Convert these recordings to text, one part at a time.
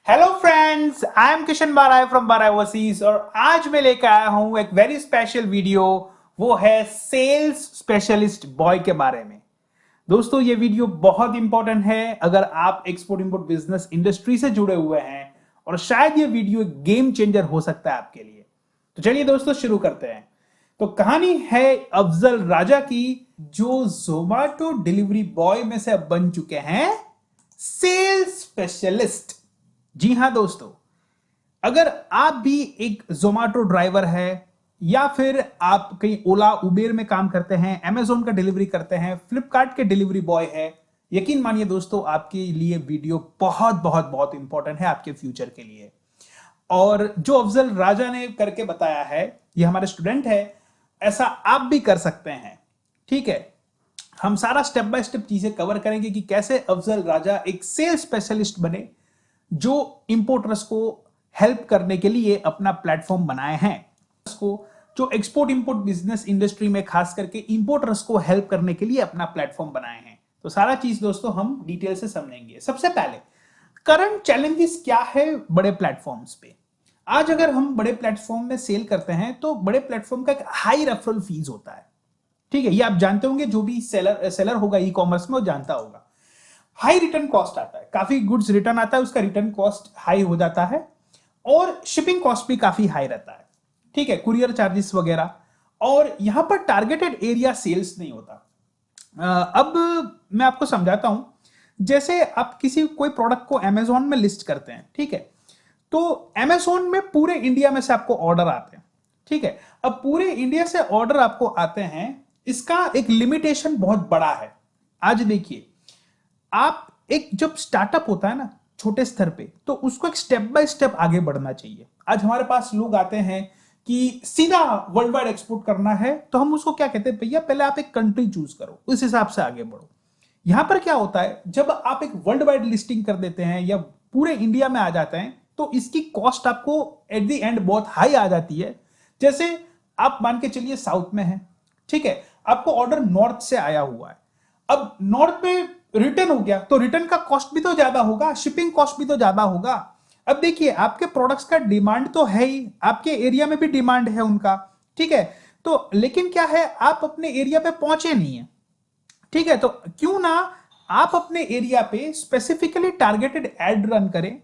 Hello friends, I am Kishan बाराय from बाराय overseas और आज मैं लेकर आया हूं एक वेरी स्पेशल वीडियो। वो है सेल्स स्पेशलिस्ट बॉय के बारे में। दोस्तों, ये वीडियो बहुत इंपॉर्टेंट है अगर आप एक्सपोर्ट इंपोर्ट बिजनेस इंडस्ट्री से जुड़े हुए हैं और शायद ये वीडियो एक गेम चेंजर हो सकता है आपके लिए। तो चलिए दोस्तों शुरू करते हैं। तो कहानी है अफजल राजा की, जो जोमाटो डिलीवरी बॉय में से अब बन चुके हैं सेल्स स्पेशलिस्ट। जी हां दोस्तों, अगर आप भी एक जोमेटो ड्राइवर है या फिर आप कहीं ओला उबेर में काम करते हैं, अमेजोन का डिलीवरी करते हैं, फ्लिपकार्ट के डिलीवरी बॉय है, यकीन मानिए दोस्तों आपके लिए वीडियो बहुत बहुत बहुत इंपॉर्टेंट है आपके फ्यूचर के लिए। और जो अफजल राजा ने करके बताया है, ये हमारे स्टूडेंट है, ऐसा आप भी कर सकते हैं। ठीक है, हम सारा स्टेप बाय स्टेप चीजें कवर करेंगे कि कैसे अफजल राजा एक सेल्स स्पेशलिस्ट बने, जो इंपोर्टर्स को हेल्प करने के लिए अपना प्लेटफॉर्म बनाए हैं। उसको जो एक्सपोर्ट इंपोर्ट बिजनेस इंडस्ट्री में खास करके इंपोर्टर्स को हेल्प करने के लिए अपना प्लेटफॉर्म बनाए हैं। तो सारा चीज दोस्तों हम डिटेल से समझेंगे। सबसे पहले करंट चैलेंजेस क्या है बड़े प्लेटफॉर्म्स पे। आज अगर हम बड़े प्लेटफॉर्म में सेल करते हैं तो बड़े प्लेटफॉर्म का एक हाई रेफरल फीस होता है। ठीक है, ये आप जानते होंगे, जो भी सेलर होगा ई कॉमर्स में वो जानता होगा। हाई रिटर्न कॉस्ट आता है, काफी गुड्स रिटर्न आता है, उसका रिटर्न कॉस्ट हाई हो जाता है और शिपिंग कॉस्ट भी काफी हाई रहता है। ठीक है, कुरियर चार्जेस वगैरह। और यहां पर टारगेटेड एरिया सेल्स नहीं होता। अब मैं आपको समझाता हूं। जैसे आप किसी कोई प्रोडक्ट को अमेजोन में लिस्ट करते हैं, ठीक है, तो अमेजोन में पूरे इंडिया में से आपको ऑर्डर आते हैं। ठीक है, अब पूरे इंडिया से ऑर्डर आपको आते हैं, इसका एक लिमिटेशन बहुत बड़ा है। आज देखिए, आप एक जब स्टार्टअप होता है ना छोटे स्तर पे, तो उसको एक स्टेप बाय स्टेप आगे बढ़ना चाहिए। आज हमारे पास लोग आते हैं कि सीधा वर्ल्ड वाइड एक्सपोर्ट करना है, तो हम उसको क्या कहते हैं, भैया पहले आप एक कंट्री चूज करो, उस हिसाब से आगे बढ़ो। यहां पर क्या होता है, जब आप एक वर्ल्ड वाइड लिस्टिंग कर देते हैं या पूरे इंडिया में आ जाते हैं, तो इसकी कॉस्ट आपको एट द एंड बहुत हाई आ जाती है। जैसे आप मान के चलिए साउथ में है, ठीक है, आपको ऑर्डर नॉर्थ से आया हुआ है। अब नॉर्थ में रिटर्न हो गया तो रिटर्न का कॉस्ट भी तो ज्यादा होगा, शिपिंग कॉस्ट भी तो ज्यादा होगा। अब देखिए, आपके प्रोडक्ट्स का डिमांड तो है ही, आपके एरिया में भी डिमांड है उनका। ठीक है, तो लेकिन क्या है, आप अपने एरिया पे पहुंचे नहीं है। ठीक है, तो क्यों ना आप अपने एरिया पे स्पेसिफिकली टारगेटेड एड रन करें।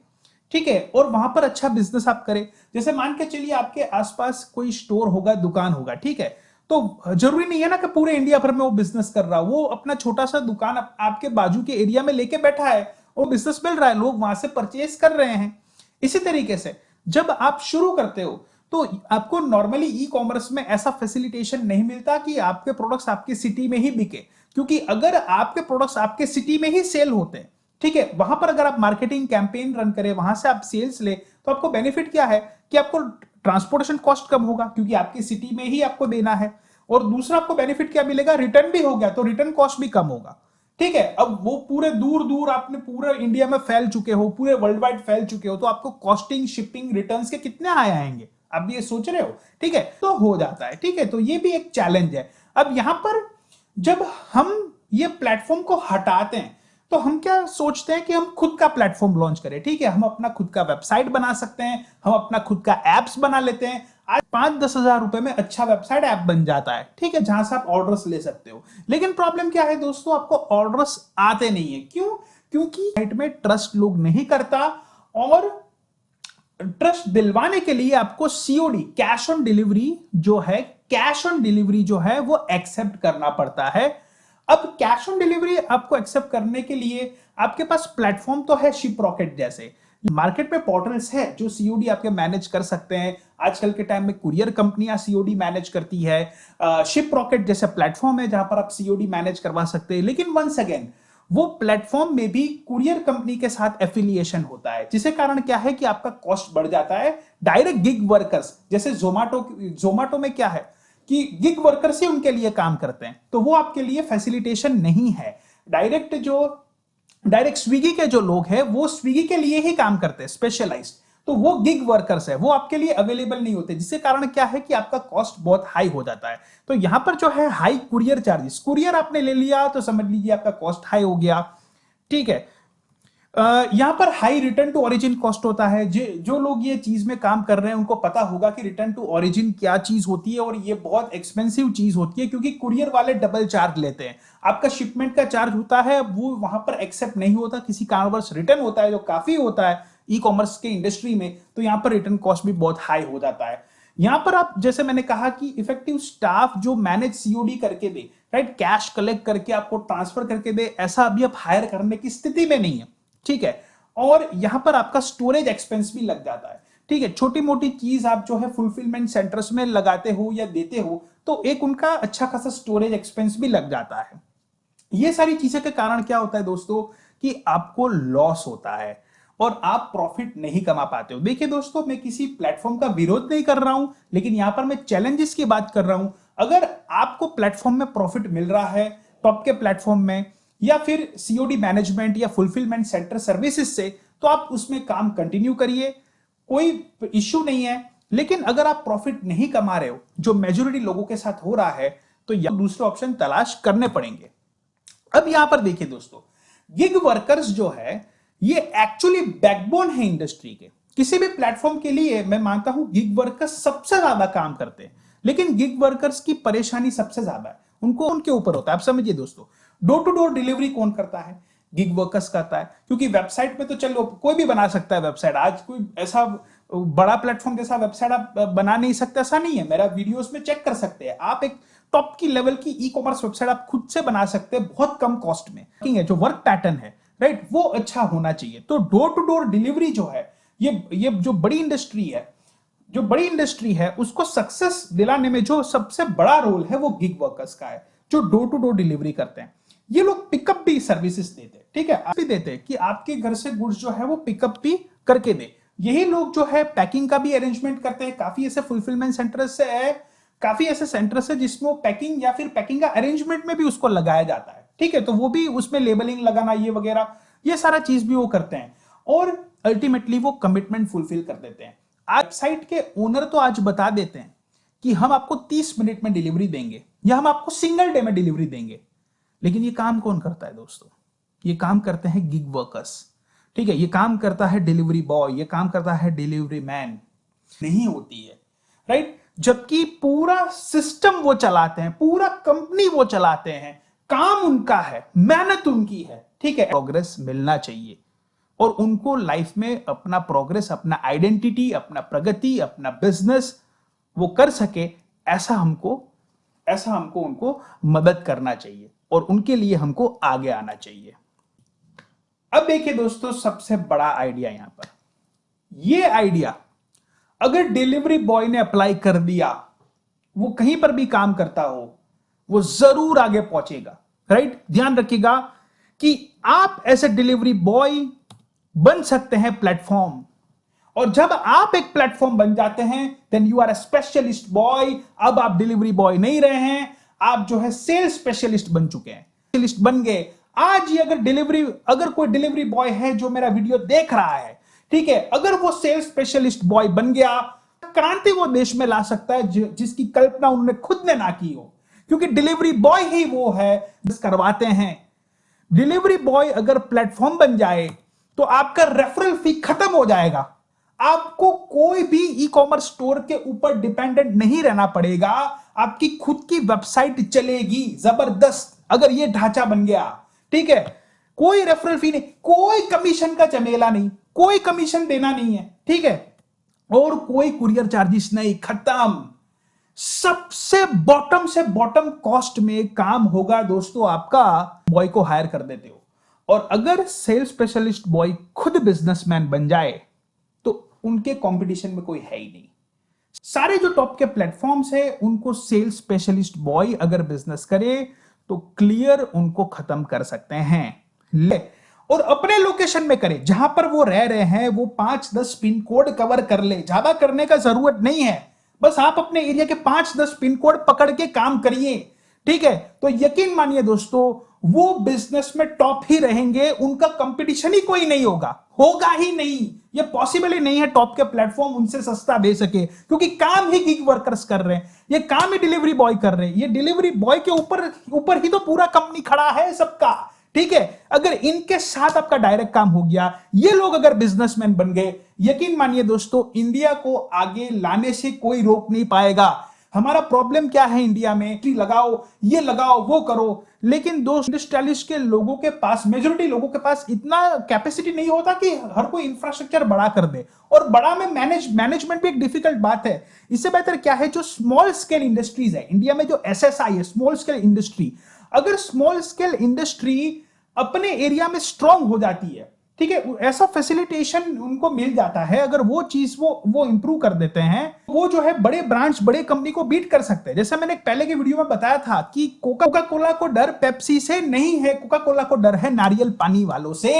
ठीक है, और वहां पर अच्छा बिजनेस आप करें। जैसे मान के चलिए आपके आसपास कोई स्टोर होगा, दुकान होगा, ठीक है, तो जरूरी नहीं है ना कि पूरे इंडिया भर में वो बिजनेस कर रहा हो। वो अपना छोटा सा दुकान आपके बाजू के एरिया में लेके बैठा है, वो बिजनेस मिल रहा है, लोग वहां से परचेज कर रहे हैं। इसी तरीके से जब आप शुरू करते हो तो आपको नॉर्मली ई कॉमर्स में ऐसा फैसिलिटेशन नहीं मिलता कि आपके प्रोडक्ट्स आपकी सिटी में ही बिके। क्योंकि अगर आपके प्रोडक्ट्स आपके सिटी में ही सेल होते हैं, ठीक है, वहां पर अगर आप मार्केटिंग कैंपेन रन करें, वहां से आप सेल्स ले, तो आपको बेनिफिट क्या है कि आपको ट्रांसपोर्टेशन कॉस्ट कम होगा क्योंकि आपकी सिटी में ही आपको देना है। और दूसरा आपको बेनिफिट क्या मिलेगा, रिटर्न भी हो गया तो रिटर्न कॉस्ट भी कम होगा। ठीक है, अब वो पूरे दूर दूर आपने पूरे इंडिया में फैल चुके हो, पूरे वर्ल्ड वाइड फैल चुके हो, तो आपको कॉस्टिंग शिपिंग रिटर्न के कितने हाई आएंगे, आप भी ये सोच रहे हो। ठीक है, तो हो जाता है। ठीक है, तो ये भी एक चैलेंज है। अब यहां पर जब हम ये प्लेटफॉर्म को हटाते हैं, तो हम क्या सोचते हैं कि हम खुद का प्लेटफॉर्म लॉन्च करें। ठीक है, हम अपना खुद का वेबसाइट बना सकते हैं, हम अपना खुद का एप्स बना लेते हैं। आज 5-10 हजार रुपए में अच्छा वेबसाइट ऐप बन जाता है, ठीक है, जहां से आप ऑर्डर्स ले सकते हो। लेकिन प्रॉब्लम क्या है दोस्तों, आपको ऑर्डर्स आते नहीं है। क्यों? क्योंकि साइट में ट्रस्ट लोग नहीं करता, और ट्रस्ट दिलवाने के लिए आपको सीओडी, कैश ऑन डिलीवरी जो है, कैश ऑन डिलीवरी जो है वो एक्सेप्ट करना पड़ता है। अब कैश ऑन डिलीवरी आपको एक्सेप्ट करने के लिए आपके पास प्लेटफॉर्म तो है, शिप रॉकेट जैसे मार्केट में पोर्टल्स है जो सीओडी आपके मैनेज कर सकते हैं। आजकल के टाइम में कुरियर कंपनियां सीओडी मैनेज करती है। शिप रॉकेट जैसे प्लेटफॉर्म है जहां पर आप सीओडी मैनेज करवा सकते हैं। लेकिन वंस अगेन, वो प्लेटफॉर्म में भी कुरियर कंपनी के साथ एफिलिएशन होता है, जिसके कारण क्या है कि आपका कॉस्ट बढ़ जाता है। डायरेक्ट गिग वर्कर्स जैसे जोमाटो में क्या है कि गिग वर्कर्स ही उनके लिए काम करते हैं, तो वो आपके लिए फैसिलिटेशन नहीं है। डायरेक्ट स्विगी के जो लोग हैं वो स्विगी के लिए ही काम करते हैं, स्पेशलाइज्ड, तो वो गिग वर्कर्स है, वो आपके लिए अवेलेबल नहीं होते, जिसके कारण क्या है कि आपका कॉस्ट बहुत हाई हो जाता है। तो यहां पर जो है हाई कुरियर चार्जेस, कुरियर आपने ले लिया तो समझ लीजिए आपका कॉस्ट हाई हो गया। ठीक है, यहाँ पर high return to origin cost होता है। जो लोग ये चीज में काम कर रहे हैं उनको पता होगा कि रिटर्न टू ओरिजिन क्या चीज होती है, और ये बहुत एक्सपेंसिव चीज होती है क्योंकि कुरियर वाले डबल चार्ज लेते हैं। आपका शिपमेंट का चार्ज होता है वो वहां पर एक्सेप्ट नहीं होता, किसी कारणवश रिटर्न होता है जो काफी होता है ई कॉमर्स के इंडस्ट्री में, तो यहाँ पर रिटर्न कॉस्ट भी बहुत हाई हो जाता है। यहां पर आप जैसे मैंने कहा कि इफेक्टिव स्टाफ जो मैनेज सीओडी करके दे, राइट, कैश कलेक्ट करके आपको ट्रांसफर करके दे, ऐसा अभी आप हायर करने की स्थिति में नहीं है, ठीक है। और यहां पर आपका स्टोरेज एक्सपेंस भी लग जाता है, ठीक है। छोटी मोटी चीज आप जो है फुलफिलमेंट सेंटर्स में लगाते हो या देते हो तो एक उनका अच्छा खासा स्टोरेज एक्सपेंस भी लग जाता है। ये सारी चीजें के कारण क्या होता है दोस्तों कि आपको लॉस होता है और आप प्रॉफिट नहीं कमा पाते हो। देखिए दोस्तों, मैं किसी प्लेटफॉर्म का विरोध नहीं कर रहा हूं, लेकिन यहां पर मैं चैलेंजेस की बात कर रहा हूं। अगर आपको प्लेटफॉर्म में प्रॉफिट मिल रहा है टॉप के प्लेटफॉर्म में या फिर सीओडी मैनेजमेंट या फुलफिलमेंट सेंटर सर्विसेज से, तो आप उसमें काम कंटिन्यू करिए, कोई इश्यू नहीं है। लेकिन अगर आप प्रॉफिट नहीं कमा रहे हो, जो मेजोरिटी लोगों के साथ हो रहा है, तो यह दूसरे ऑप्शन तलाश करने पड़ेंगे। अब यहां पर देखिए दोस्तों, गिग वर्कर्स जो है ये एक्चुअली बैकबोन है इंडस्ट्री के। किसी भी प्लेटफॉर्म के लिए मैं मानता हूं गिग वर्कर्स सबसे ज्यादा काम करते हैं, लेकिन गिग वर्कर्स की परेशानी सबसे ज्यादा है, उनको उनके ऊपर होता है। आप समझिए दोस्तों, डोर टू डोर डिलीवरी कौन करता है? गिग वर्कर्स करता है, क्योंकि वेबसाइट में तो चलो कोई भी बना सकता है वेबसाइट। आज कोई ऐसा बड़ा प्लेटफॉर्म जैसा वेबसाइट आप बना नहीं सकते, ऐसा नहीं है। मेरा वीडियोस में चेक कर सकते हैं आप, एक टॉप की लेवल की ई कॉमर्स वेबसाइट आप खुद से बना सकते हैं बहुत कम कॉस्ट में। है जो वर्क पैटर्न है, राइट, वो अच्छा होना चाहिए। तो डोर टू डोर डिलीवरी जो है, ये जो बड़ी इंडस्ट्री है उसको सक्सेस दिलाने में जो सबसे बड़ा रोल है वो गिग वर्कर्स का है, जो डोर टू डोर डिलीवरी करते हैं। ये लोग पिकअप भी सर्विसेज देते हैं, ठीक है, आप भी देते हैं कि आपके घर से गुड्स जो है वो पिकअप भी करके दे। यही लोग जो है पैकिंग का भी अरेंजमेंट करते हैं। काफी ऐसे फुलफिलमेंट सेंटर्स से है, काफी ऐसे सेंटर्स है जिसमें पैकिंग या फिर पैकिंग का अरेंजमेंट में भी उसको लगाया जाता है, ठीक है। तो वो भी उसमें लेबलिंग लगाना ये वगैरह ये सारा चीज भी वो करते हैं, और अल्टीमेटली वो कमिटमेंट फुलफिल कर देते हैं। वेबसाइट के ओनर तो आज बता देते हैं कि हम आपको 30 मिनट में डिलीवरी देंगे या हम आपको सिंगल डे में डिलीवरी देंगे, लेकिन ये काम कौन करता है दोस्तों? ये काम करते हैं गिग वर्कर्स, ठीक है। ये काम करता है डिलीवरी बॉय, ये काम करता है डिलीवरी मैन, नहीं होती है, राइट। जबकि पूरा सिस्टम वो चलाते हैं, पूरा कंपनी वो चलाते हैं, काम उनका है, मेहनत उनकी है, ठीक है। प्रोग्रेस मिलना चाहिए और उनको लाइफ में अपना प्रोग्रेस, अपना आइडेंटिटी, अपना प्रगति, अपना बिजनेस वो कर सके, ऐसा हमको उनको मदद करना चाहिए और उनके लिए हमको आगे आना चाहिए। अब देखिए दोस्तों, सबसे बड़ा आइडिया यहां पर, ये आइडिया अगर डिलीवरी बॉय ने अप्लाई कर दिया, वो कहीं पर भी काम करता हो, वो जरूर आगे पहुंचेगा, राइट। ध्यान रखिएगा कि आप ऐसे डिलीवरी बॉय बन सकते हैं प्लेटफॉर्म, और जब आप एक प्लेटफॉर्म बन जाते हैं then you are a specialist boy. अब आप डिलीवरी बॉय नहीं रहे हैं, आप जो है सेल्स स्पेशलिस्ट बन चुके हैं, स्पेशलिस्ट बन गए। आज ही अगर कोई डिलीवरी बॉय है जो मेरा वीडियो देख रहा है, ठीक है, अगर वो सेल्स स्पेशलिस्ट बॉय बन गया, क्रांति वो देश में ला सकता है जिसकी कल्पना उन्होंने खुद ने ना की हो, क्योंकि डिलीवरी बॉय ही वो है जिस करवाते हैं। डिलीवरी बॉय अगर प्लेटफॉर्म बन जाए तो आपका रेफरल फी खत्म हो जाएगा, आपको कोई भी ई कॉमर्स स्टोर के ऊपर डिपेंडेंट नहीं रहना पड़ेगा, आपकी खुद की वेबसाइट चलेगी जबरदस्त अगर ये ढांचा बन गया, ठीक है। कोई रेफरल फी नहीं, कोई कमीशन का झमेला नहीं, कोई कमीशन देना नहीं है, ठीक है, और कोई कुरियर चार्जेस नहीं, खत्म। सबसे बॉटम कॉस्ट में काम होगा दोस्तों आपका, बॉय को हायर कर देते हो। और अगर सेल्स स्पेशलिस्ट बॉय खुद बिजनेसमैन बन जाए तो उनके कंपटीशन में कोई है ही नहीं। सारे जो टॉप के प्लेटफॉर्म्स है उनको सेल्स स्पेशलिस्ट बॉय अगर बिजनेस करे तो क्लियर उनको खत्म कर सकते हैं। और अपने लोकेशन में करे, जहां पर वो रह रहे हैं वो 5-10 पिन कोड कवर कर ले, ज्यादा करने का जरूरत नहीं है, बस आप अपने एरिया के 5-10 पिन कोड पकड़ के काम करिए, ठीक है। तो यकीन मानिए दोस्तों, वो बिजनेस में टॉप ही रहेंगे, उनका कंपटीशन ही कोई नहीं होगा ही नहीं, ये पॉसिबल ही नहीं है टॉप के प्लेटफॉर्म उनसे सस्ता दे सके, क्योंकि काम ही गिग वर्कर्स कर रहे हैं, ये काम ही डिलीवरी बॉय कर रहे हैं। ये डिलीवरी बॉय के ऊपर ही तो पूरा कंपनी खड़ा है सबका, ठीक है, अगर इनके साथ आपका डायरेक्ट काम हो गया, ये लोग अगर बिजनेसमैन बन गए, यकीन मानिए दोस्तों, इंडिया को आगे लाने से कोई रोक नहीं पाएगा। हमारा प्रॉब्लम क्या है इंडिया में कि लगाओ, ये लगाओ, वो करो, लेकिन दोस्त इंडस्ट्रियलिस्ट के लोगों के पास, मेजोरिटी लोगों के पास इतना कैपेसिटी नहीं होता कि हर कोई इंफ्रास्ट्रक्चर बड़ा कर दे, और बड़ा में मैनेजमेंट भी एक डिफिकल्ट बात है। इससे बेहतर क्या है, जो स्मॉल स्केल इंडस्ट्रीज है इंडिया में, जो एसएसआई है, स्मॉल स्केल इंडस्ट्री, अगर स्मॉल स्केल इंडस्ट्री अपने एरिया में स्ट्रांग हो जाती है, ठीक है, ऐसा फैसिलिटेशन उनको मिल जाता है, अगर वो चीज वो इंप्रूव कर देते हैं, वो जो है बड़े ब्रांच, बड़े कंपनी को बीट कर सकते हैं। जैसे मैंने पहले के वीडियो में बताया था कि कोका कोला को डर पेप्सी से नहीं है, कोका कोला को डर है नारियल पानी वालों से।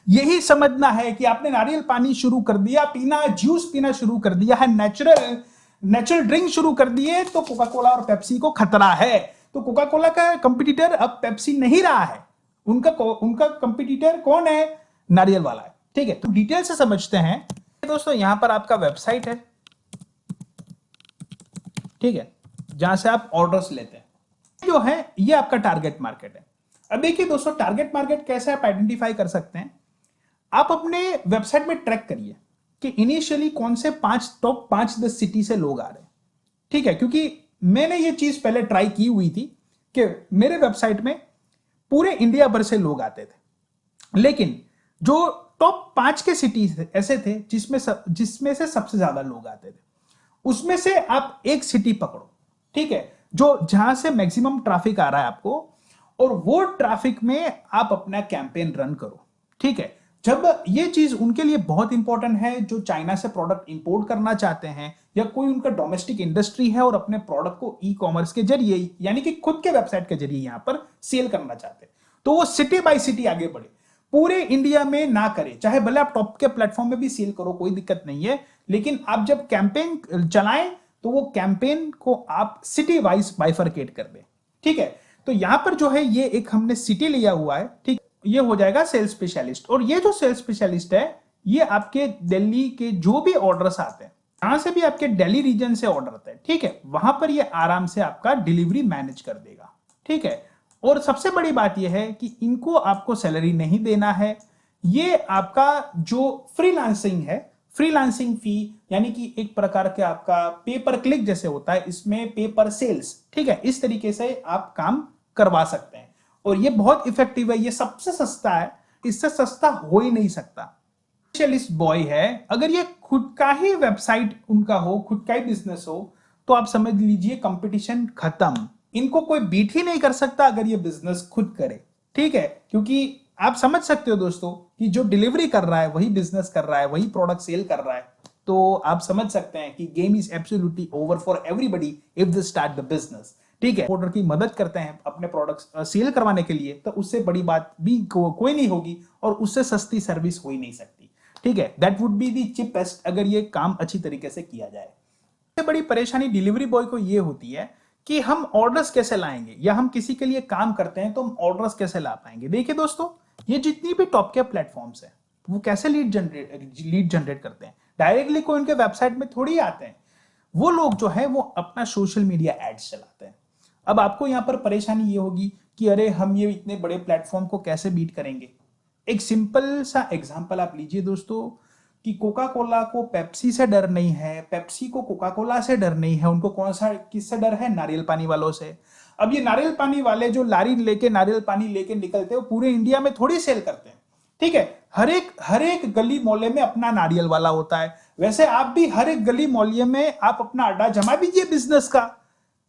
यही समझना है कि आपने नारियल पानी शुरू कर दिया पीना, जूस पीना शुरू कर दिया है, नेचुरल ड्रिंक शुरू कर दिए, तो कोका कोला और पेप्सी को खतरा है। तो कोका कोला का कंपटीटर अब पेप्सी नहीं रहा है, उनका कंपटीटर कौन है? नारियल वाला है। ठीक है, तो डिटेल से समझते हैं दोस्तों। यहां पर आपका वेबसाइट है, ठीक है, जहां से आप ऑर्डर्स लेते हैं, जो है ये आपका टारगेट मार्केट है। अब देखिए दोस्तों, टारगेट मार्केट कैसे आप आइडेंटिफाई कर सकते हैं। आप अपने वेबसाइट में ट्रैक करिए कि इनिशियली कौन से टॉप 5-10 सिटी से लोग आ रहे हैं, ठीक है, क्योंकि मैंने ये चीज पहले ट्राई की हुई थी कि मेरे वेबसाइट में पूरे इंडिया भर से लोग आते थे, लेकिन जो टॉप 5 के सिटीज ऐसे थे जिसमें से सबसे ज्यादा लोग आते थे, उसमें से आप एक सिटी पकड़ो, ठीक है, जो जहां से मैक्सिमम ट्रैफिक आ रहा है आपको, और वो ट्रैफिक में आप अपना कैंपेन रन करो। ठीक है, जब ये चीज उनके लिए बहुत इंपॉर्टेंट है जो चाइना से प्रोडक्ट इंपोर्ट करना चाहते हैं, या कोई उनका डोमेस्टिक इंडस्ट्री है और अपने प्रोडक्ट को ई कॉमर्स के जरिए, यानी कि खुद के वेबसाइट के जरिए यहां पर सेल करना चाहते हैं, तो वो सिटी बाय सिटी आगे बढ़े, पूरे इंडिया में ना करे। चाहे भले आप टॉप के प्लेटफॉर्म में भी सेल करो, कोई दिक्कत नहीं है, लेकिन आप जब कैंपेन चलाएं तो वो कैंपेन को आप सिटी वाइज बाइफरकेट कर दें। ठीक है, तो यहां पर जो है ये एक हमने सिटी लिया हुआ है, ठीक, ये हो जाएगा सेल्स स्पेशलिस्ट। और ये जो सेल्स स्पेशलिस्ट है, ये आपके दिल्ली के जो भी ऑर्डर्स आते हैं, जहां से भी आपके दिल्ली रीजन से ऑर्डर आता है, ठीक है, वहां पर ये आराम से आपका डिलीवरी मैनेज कर देगा। ठीक है, और सबसे बड़ी बात यह है कि इनको आपको सैलरी नहीं देना है, ये आपका जो फ्रीलांसिंग है, फ्रीलांसिंग फी, यानी कि एक प्रकार के आपका पेपर क्लिक जैसे होता है, इसमें पेपर सेल्स, ठीक है, इस तरीके से आप काम करवा सकते हैं, और ये बहुत इफेक्टिव है, ये सबसे सस्ता है, इससे सस्ता हो ही नहीं सकता। स्पेशलिस्ट बॉय है, अगर ये खुद का ही वेबसाइट उनका हो, खुद का ही बिजनेस हो, तो आप समझ लीजिए कंपटीशन खत्म, इनको कोई बीट ही नहीं कर सकता अगर ये बिजनेस खुद करे। ठीक है, क्योंकि आप समझ सकते हो दोस्तों कि जो डिलीवरी कर रहा है वही बिजनेस कर रहा है, वही प्रोडक्ट सेल कर रहा है, तो आप समझ सकते हैं कि game is absolutely over for everybody if they start the business. ठीक है, ऑर्डर की मदद करते हैं अपने प्रोडक्ट्स सेल करवाने के लिए, तो उससे बड़ी बात भी कोई नहीं होगी, और उससे सस्ती सर्विस हो ही नहीं सकती। ठीक है, that would be the cheapest, अगर ये काम अच्छी तरीके से किया जाए। सबसे बड़ी परेशानी डिलीवरी बॉय को ये होती है कि हम ऑर्डर्स कैसे लाएंगे, या हम किसी के लिए काम करते हैं तो हम ऑर्डर्स कैसे ला पाएंगे। देखिए दोस्तों, ये जितनी भी टॉप के प्लेटफॉर्म्स हैं, वो कैसे लीड जनरेट करते हैं, डायरेक्टली कोई उनके वेबसाइट में थोड़ी आते हैं, वो लोग जो है वो अपना सोशल मीडिया एड्स चलाते हैं। अब आपको यहां पर परेशानी ये होगी कि अरे हम ये इतने बड़े प्लेटफॉर्म को कैसे बीट करेंगे। एक सिंपल सा एग्जांपल आप लीजिए दोस्तों, कि कोका कोला को पेप्सी से डर नहीं है, पेप्सी को कोका कोला से डर नहीं है, उनको कौन सा किससे डर है? नारियल पानी वालों से। अब ये नारियल पानी वाले जो लारी लेके नारियल पानी लेके निकलते हैं, वो पूरे इंडिया में थोड़ी सेल करते हैं। ठीक है, हर एक गली मोहल्ले में अपना नारियल वाला होता है, वैसे आप भी हर एक गली मोहल्ले में आप अपना अड्डा जमा दीजिए बिजनेस का।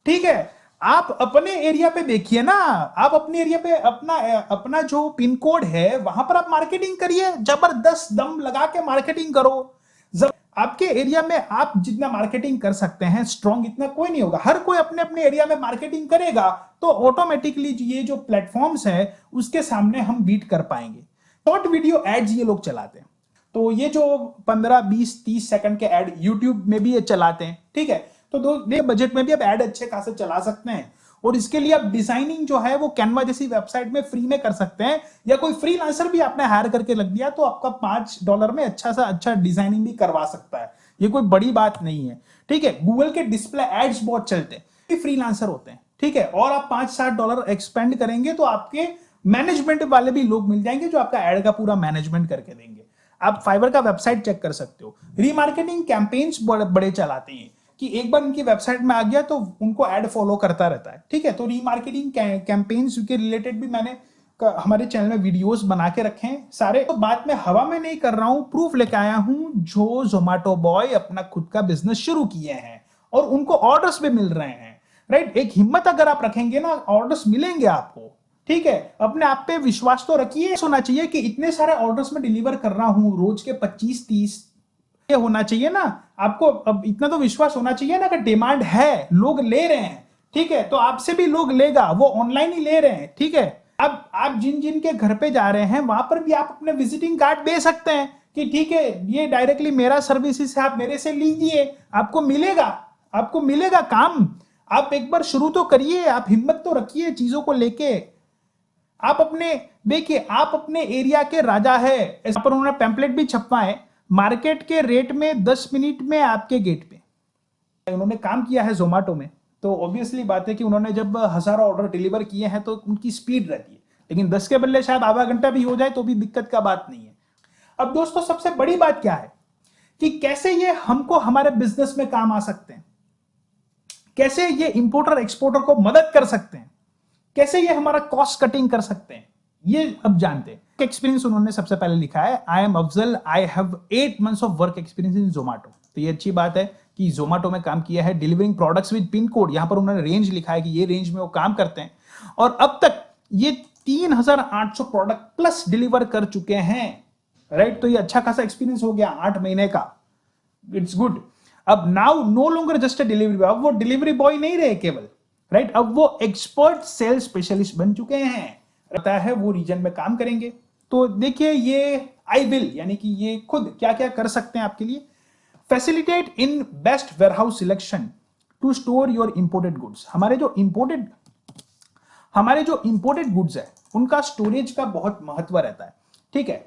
ठीक है, आप अपने एरिया पे देखिए ना, आप अपने एरिया पे अपना जो पिन कोड है वहां पर आप मार्केटिंग करिए, जबरदस्त दम लगा के मार्केटिंग करो। आपके एरिया में आप जितना मार्केटिंग कर सकते हैं स्ट्रॉन्ग, इतना कोई नहीं होगा, हर कोई अपने अपने एरिया में मार्केटिंग करेगा, तो ऑटोमेटिकली ये जो प्लेटफॉर्म्स है उसके सामने हम बीट कर पाएंगे। शॉर्ट वीडियो एड्स ये लोग चलाते हैं, तो ये जो 15, 20, 30 सेकंड के एड यूट्यूब में भी ये चलाते हैं। ठीक है, तो दो बजट में भी आप ऐड अच्छे खासे चला सकते हैं, और इसके लिए आप डिजाइनिंग जो है वो कैनवा जैसी वेबसाइट में फ्री में कर सकते हैं, या कोई फ्रीलांसर भी आपने हायर करके लग दिया तो आपका $5 में अच्छा डिजाइनिंग भी करवा सकता है, ये कोई बड़ी बात नहीं है। ठीक है, गूगल के डिस्प्ले एड्स बहुत चलते हैं, फ्रीलांसर होते हैं। ठीक है, और आप $5-7 एक्सपेंड करेंगे तो आपके मैनेजमेंट वाले भी लोग मिल जाएंगे जो आपका एड का पूरा मैनेजमेंट करके देंगे। आप फाइवर का वेबसाइट चेक कर सकते हो। रीमार्केटिंग कैंपेन्स बड़े चलाते हैं कि एक बार उनकी वेबसाइट में आ गया तो उनको एड फॉलो करता रहता है, ठीक है। तो रीमार्केटिंग कैंपेन्स के रिलेटेड भी मैंने हमारे चैनल में वीडियोस बना के रखे हैं सारे। तो बात मैं हवा में नहीं कर रहा हूं, प्रूफ लेके आया हूं। जो जोमेटो बॉय अपना खुद का बिजनेस शुरू किए हैं और उनको ऑर्डर्स भी मिल रहे हैं, राइट। एक हिम्मत अगर आप रखेंगे ना, ऑर्डर्स मिलेंगे आपको, ठीक है। अपने आप पे विश्वास तो रखिए। होना चाहिए कि इतने सारे ऑर्डर्स में डिलीवर कर रहा हूं रोज के 25-30, ये होना चाहिए ना आपको। अब इतना तो विश्वास होना चाहिए ना कि डिमांड है, लोग ले रहे हैं, ठीक है। तो आपसे भी लोग लेगा, वो ऑनलाइन ही ले रहे हैं, ठीक है। अब आप जिन जिन के घर पे जा रहे हैं वहां पर भी आप अपने विजिटिंग कार्ड दे सकते हैं कि ठीक है ये डायरेक्टली मेरा सर्विसेज है, आप मेरे से लीजिए, आपको मिलेगा, आपको मिलेगा काम। आप एक बार शुरू तो करिए, आप हिम्मत तो रखिए चीजों को लेके। आप अपने देखिए, आप अपने एरिया के राजा है। इस पर उन्होंने पैम्पलेट भी छपवाए, मार्केट के रेट में 10 मिनट में आपके गेट पे। उन्होंने काम किया है जोमेटो में, तो ऑब्वियसली बात है कि उन्होंने जब हजारों ऑर्डर डिलीवर किए हैं तो उनकी स्पीड रहती है। लेकिन 10 के बदले शायद आधा घंटा भी हो जाए तो भी दिक्कत का बात नहीं है। अब दोस्तों सबसे बड़ी बात क्या है कि कैसे ये हमको हमारे बिजनेस में काम आ सकते हैं, कैसे ये इंपोर्टर एक्सपोर्टर को मदद कर सकते हैं, कैसे ये हमारा कॉस्ट कटिंग कर सकते हैं, ये अब जानते हैं। एक्सपीरियंस उन्होंने सबसे पहले लिखा है, I am Afzal, I have 8 months of work experience in Zomato. तो ये अच्छी बात है कि जोमेटो में काम किया है, delivering products with pin code. यहां पर उन्होंने रेंज लिखा है कि ये रेंज में वो काम करते हैं और अब तक ये 3800 प्रोडक्ट प्लस डिलीवर कर चुके हैं, राइट। तो ये अच्छा खासा एक्सपीरियंस हो गया 8 महीने का, इट्स गुड। अब now no longer just a delivery boy, अब वो डिलीवरी बॉय नहीं रहे केवल, राइट। अब वो एक्सपर्ट सेल्स स्पेशलिस्ट बन चुके हैं, पता है वो रीजन में काम करेंगे। तो देखिए ये आई विल यानी कि ये खुद क्या क्या कर सकते हैं आपके लिए। Facilitate in best warehouse selection to store your imported goods. हमारे जो इंपोर्टेड गुड्स है उनका स्टोरेज का बहुत महत्व रहता है, ठीक है।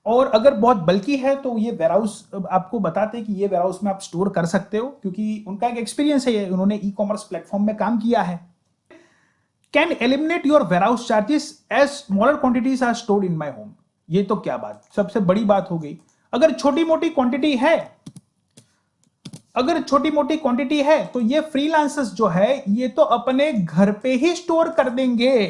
और अगर बहुत बल्कि है तो ये वेयरहाउस आपको बताते हैं कि ये वेयरहाउस में आप स्टोर कर सकते हो, क्योंकि उनका एक एक्सपीरियंस है, उन्होंने ई कॉमर्स प्लेटफॉर्म में काम किया है। Can eliminate your warehouse charges as smaller quantities are stored in my home. ये तो क्या बात, सबसे बड़ी बात हो गई। अगर छोटी मोटी क्वांटिटी है तो ये फ्रीलांसर्स जो है ये तो अपने घर पे ही स्टोर कर देंगे।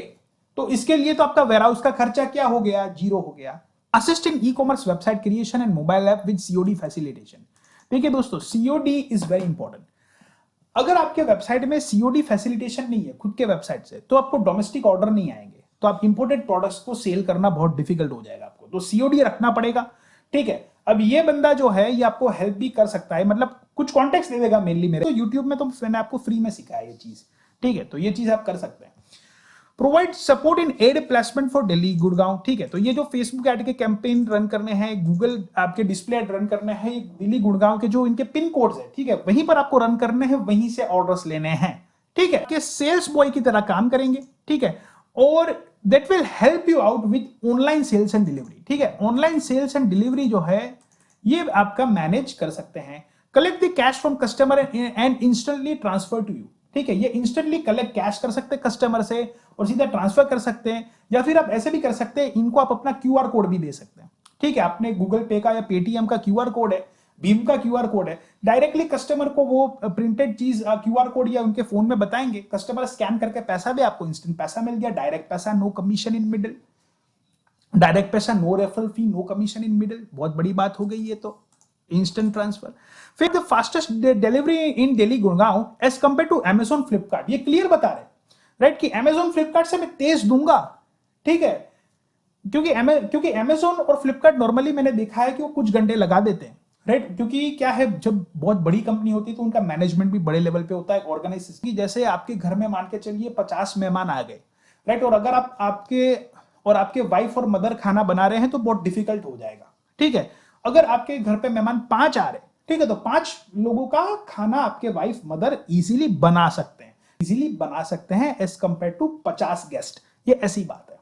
तो इसके लिए तो आपका वेयरहाउस का खर्चा क्या हो गया, जीरो हो गया। Assist in e commerce website creation and mobile app with COD facilitation. देखिए दोस्तों, सीओडी इज वेरी इंपॉर्टेंट। अगर आपके वेबसाइट में सीओडी फैसिलिटेशन नहीं है खुद के वेबसाइट से, तो आपको डोमेस्टिक ऑर्डर नहीं आएंगे, तो आप इंपोर्टेड प्रोडक्ट्स को सेल करना बहुत डिफिकल्ट हो जाएगा आपको। तो सीओडी रखना पड़ेगा, ठीक है। अब ये बंदा जो है ये आपको हेल्प भी कर सकता है, मतलब कुछ कॉन्टेक्स्ट दे देगा मेनली मेरे। तो यूट्यूब में तो मैंने आपको फ्री में सिखाया ये चीज, ठीक है। तो ये चीज आप कर सकते हैं। Provide support in ad placement for Delhi Gurgaon, ठीक है। तो ये जो फेसबुक एड के कैंपेन रन करने हैं, गूगल आपके डिस्प्ले एड रन करने हैं, दिल्ली गुड़गांव के जो इनके पिन कोड्स है, ठीक है, वहीं पर आपको रन करने हैं, वहीं से ऑर्डर्स लेने हैं, ठीक है। कि सेल्स बॉय की तरह काम करेंगे, ठीक है। और that will help you out with online sales and delivery, ठीक है। ऑनलाइन सेल्स एंड डिलीवरी जो है ये आपका मैनेज कर सकते हैं। Collect the cash from customer and instantly transfer to you, ठीक है। ये इंस्टेंटली कलेक्ट कैश कर सकते हैं कस्टमर से और सीधा ट्रांसफर कर सकते हैं, या फिर आप ऐसे भी कर सकते हैं, इनको आप अपना क्यूआर कोड भी दे सकते हैं, ठीक है। आपने गूगल पे का या पेटीएम का क्यूआर कोड है, भीम का क्यूआर कोड है, डायरेक्टली कस्टमर को वो प्रिंटेड चीज क्यूआर कोड या उनके फोन में बताएंगे, कस्टमर स्कैन करके पैसा भी आपको इंस्टेंट पैसा मिल गया, डायरेक्ट पैसा, no commission in middle, direct पैसा, no referral fee, no commission in middle. बहुत बड़ी बात हो गई ये तो, इंस्टेंट ट्रांसफर। फिर the fastest delivery in Delhi Gurgaon as compared to Amazon Flipkart. ये क्लियर बता रहे, राइट, कि अमेजॉन फ्लिपकार्ट से मैं तेज दूंगा, ठीक है। क्योंकि अमेजॉन और फ्लिपकार्ट नॉर्मली मैंने देखा है कि वो कुछ घंटे लगा देते हैं, राइट। क्योंकि क्या है, जब बहुत बड़ी कंपनी होती है तो उनका मैनेजमेंट भी बड़े लेवल पे होता है, ऑर्गेनाइजेशन। जैसे आपके घर में मान के चलिए 50 मेहमान आ गए, राइट, और अगर आपके वाइफ और मदर खाना बना रहे हैं तो बहुत डिफिकल्ट हो जाएगा, ठीक है। अगर आपके घर पे मेहमान 5 आ रहे, ठीक है, तो 5 लोगों का खाना आपके वाइफ मदर इजीली बना सकते हैं एज कंपेयर टू 50 गेस्ट। ये ऐसी बात है।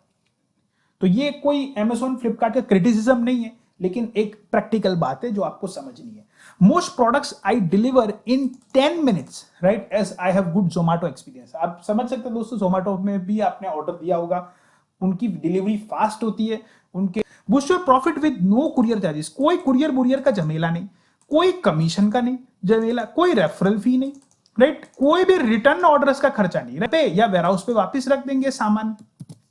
तो ये कोई अमेजॉन फ्लिपकार्ट का क्रिटिसिज्म नहीं है, लेकिन एक प्रैक्टिकल बात है जो आपको समझनी है। Most products I deliver in 10 minutes, right, as I have good Zomato experience. आप समझ सकते हैं दोस्तों, जोमेटो में भी आपने ऑर्डर दिया होगा, उनकी डिलीवरी फास्ट होती है, उनके boost your profit with no courier charges, कोई कुरियर बुरियर का झमेला नहीं, कोई कमीशन का नहीं झमेला, कोई रेफरल फी नहीं, राइट, कोई भी रिटर्न ऑर्डर्स का खर्चा नहीं, पे या वेयरहाउस पे वापस रख देंगे सामान,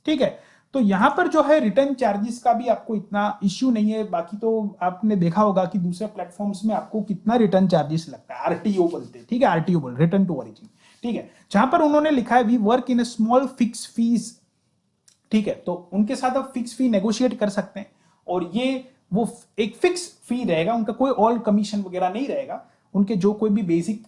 ठीक है। तो यहां पर जो है रिटर्न चार्जेस का भी आपको इतना इश्यू नहीं है। बाकी तो आपने देखा होगा कि दूसरे प्लेटफॉर्म्स में आपको कितना रिटर्न चार्जेस लगता है, आरटीओ बोलते हैं, ठीक है, आरटीओ बोल रिटर्न टू ओरिजिन, ठीक है। जहां पर उन्होंने लिखा है we work in a small fix fees, ठीक है, तो उनके साथ आप फिक्स फी नेगोशिएट कर सकते हैं, और ये वो एक फिक्स फी रहेगा उनका, कोई ऑल कमीशन वगैरह नहीं रहेगा, उनके जो कोई भी बेसिक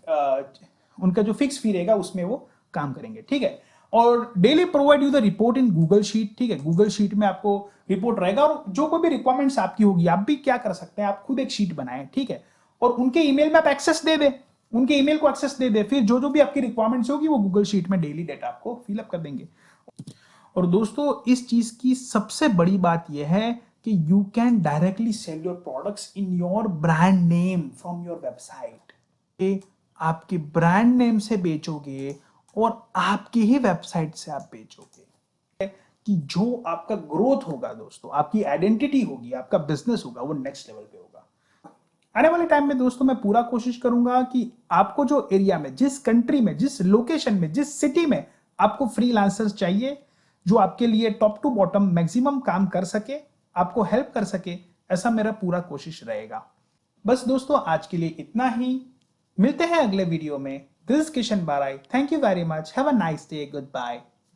उनका जो फिक्स फी रहेगा उसमें वो काम करेंगे, ठीक है। और daily provide you the report in Google sheet, ठीक है, गूगल शीट में आपको रिपोर्ट रहेगा, और जो कोई भी रिक्वायरमेंट्स आपकी होगी आप भी क्या कर सकते हैं, आप खुद एक शीट बनाएं, ठीक है, और उनके ईमेल में आप एक्सेस दे दें, उनके ईमेल को एक्सेस दे दे, फिर जो जो भी आपकी रिक्वायरमेंट्स होगी वो गूगल शीट में डेली डेटा आपको फिलअप कर देंगे। और दोस्तों इस चीज की सबसे बड़ी बात यह है कि you can directly sell your products in your brand name from your website, आपके ब्रांड नेम से बेचोगे और आपकी ही वेबसाइट से आप बेचोगे, कि जो आपका ग्रोथ होगा दोस्तों, आपकी आइडेंटिटी होगी, आपका बिजनेस होगा, वो नेक्स्ट लेवल पे होगा। आने वाले टाइम में दोस्तों मैं पूरा कोशिश करूंगा कि आपको जो एरिया में, जिस कंट्री में, जिस लोकेशन में, जिस सिटी में आपको फ्रीलांसर्स चाहिए, जो आपके लिए टॉप टू बॉटम मैक्सिमम काम कर सके, आपको हेल्प कर सके, ऐसा मेरा पूरा कोशिश रहेगा। बस दोस्तों आज के लिए इतना ही, मिलते हैं अगले वीडियो में। This is Kishan Barai, thank you very much, have a nice day, good bye.